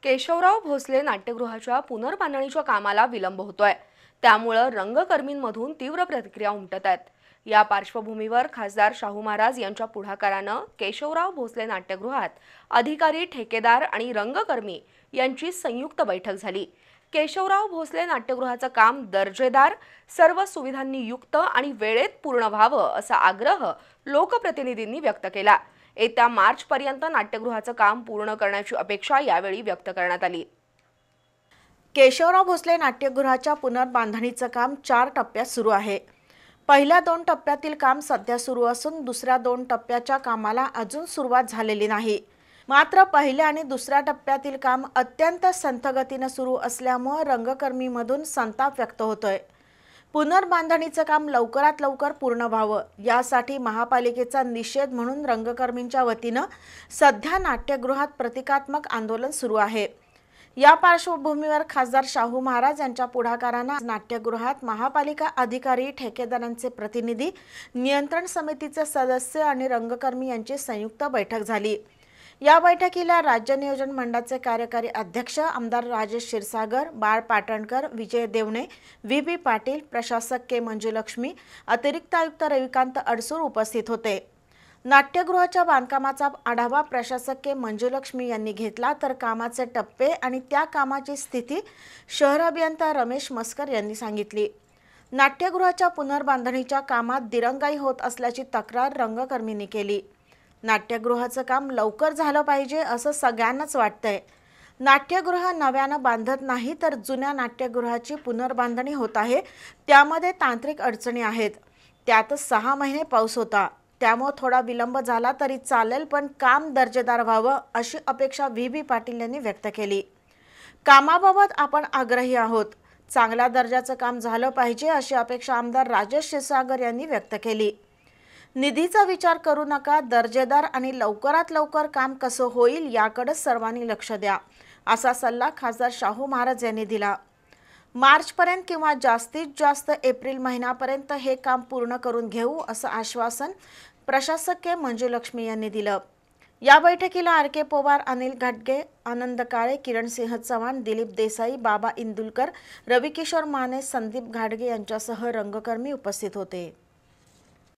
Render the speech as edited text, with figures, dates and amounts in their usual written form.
केशवराव भोसले नाट्यगृहाच्या पुनर्बांधणीच्या कामाला विलंब होतोय। त्यामुळे रंगकर्मींमधून तीव्र प्रतिक्रिया उमटत आहेत। या पार्श्वभूमीवर खासदार शाहू महाराज यांच्या पुढाकाराने केशवराव भोसले नाट्यगृहात अधिकारी, ठेकेदार आणि रंगकर्मी यांची संयुक्त बैठक झाली। केशवराव भोसले नाट्यगृहाचं काम दर्जेदार, सर्व सुविधांनी युक्त आणि वेळेत पूर्ण व्हावं असा आग्रह लोकप्रतिनिधींनी व्यक्त केला। येत्या मार्च पर्यंत नाट्यगृहाचं काम पूर्ण करण्याची अपेक्षा यावेळी व्यक्त करण्यात आली। केशवराव भोसले नाट्यगृहाच्या पुनर्बांधणीचं काम 4 टप्प्यात सुरू आहे। पहिल्या 2 टप्प्यातील काम सध्या सुरू असून दुसऱ्या 2 टप्प्याच्या कामाला अजून सुरुवात झालेली नाही। मात्र पहिल्या आणि दुसऱ्या टप्प्यातील काम अत्यंत संथ गतीने सुरू असल्यामुळे रंगकर्मीमधून संताप व्यक्त होतोय। पुनर्बांधणीचं काम लवकरात लवकर पूर्ण व्हावं यासाठी महापालिकेचा निषेध म्हणून रंगकर्मींच्या वतीनं सध्या नाट्यगृहात प्रतिकात्मक आंदोलन सुरू आहे। या पार्श्वभूमीवर खासदार शाहू महाराज यांच्या पुढाकाराने नाट्यगृहात महापालिका अधिकारी, ठेकेदारांचे प्रतिनिधी, नियंत्रण समितीचे सदस्य आणि रंगकर्मी यांची संयुक्त बैठक झाली। या बैठकीला राज्य नियोजन मंडळाचे कार्यकारी अध्यक्ष आमदार राजेश क्षीरसागर, बाळ पाटणकर, विजय देवणे, व्ही पाटील, प्रशासक के मंजुलक्ष्मी, अतिरिक्त आयुक्त रविकांत अडसूळ उपस्थित होते। नाट्यगृहाच्या बांधकामाचा आढावा प्रशासक के मंजुलक्ष्मी यांनी घेतला, तर कामाचे टप्पे आणि त्या कामाची स्थिती शहर अभियंता रमेश मस्कर यांनी सांगितली। नाट्यगृहाच्या पुनर्बांधणीच्या कामात दिरंगाई होत असल्याची तक्रार रंगकर्मींनी केली। नाट्यगृहाचं काम लवकर झालं पाहिजे असं सगळ्यांनाच वाटतंय। नाट्यगृह नव्यानं बांधत नाही तर जुन्या नाट्यगृहाची पुनर्बांधणी होत आहे, त्यामध्ये तांत्रिक अडचणी आहेत। त्यातच 6 महिने पाऊस होता, त्यामुळे थोडा विलंब झाला तरी चालेल, पण काम दर्जेदार व्हावं अशी अपेक्षा व्ही पाटील यांनी व्यक्त केली। कामाबाबत आपण आग्रही आहोत, चांगल्या दर्जाचं काम झालं पाहिजे अशी अपेक्षा आमदार राजेश क्षीरसागर यांनी व्यक्त केली। निधीचा विचार करू नका, दर्जेदार आणि लवकरात लवकर काम कसं होईल याकडे सर्वांनी लक्ष द्या असा सल्ला खासदार शाहू महाराज यांनी दिला। मार्चपर्यंत किंवा जास्तीत जास्त एप्रिल महिन्यापर्यंत हे काम पूर्ण करून घेऊ असं आश्वासन प्रशासक के मंजुलक्ष्मी यांनी दिलं। या बैठकीला आर.के. पवार, अनिल घाटगे, आनंद काळे, किरण सिंह चव्हाण, दिलीप देसाई, बाबा इंदुलकर, रविकिशोर माने, संदीप घाटगे यांच्यासह रंगकर्मी उपस्थित होते।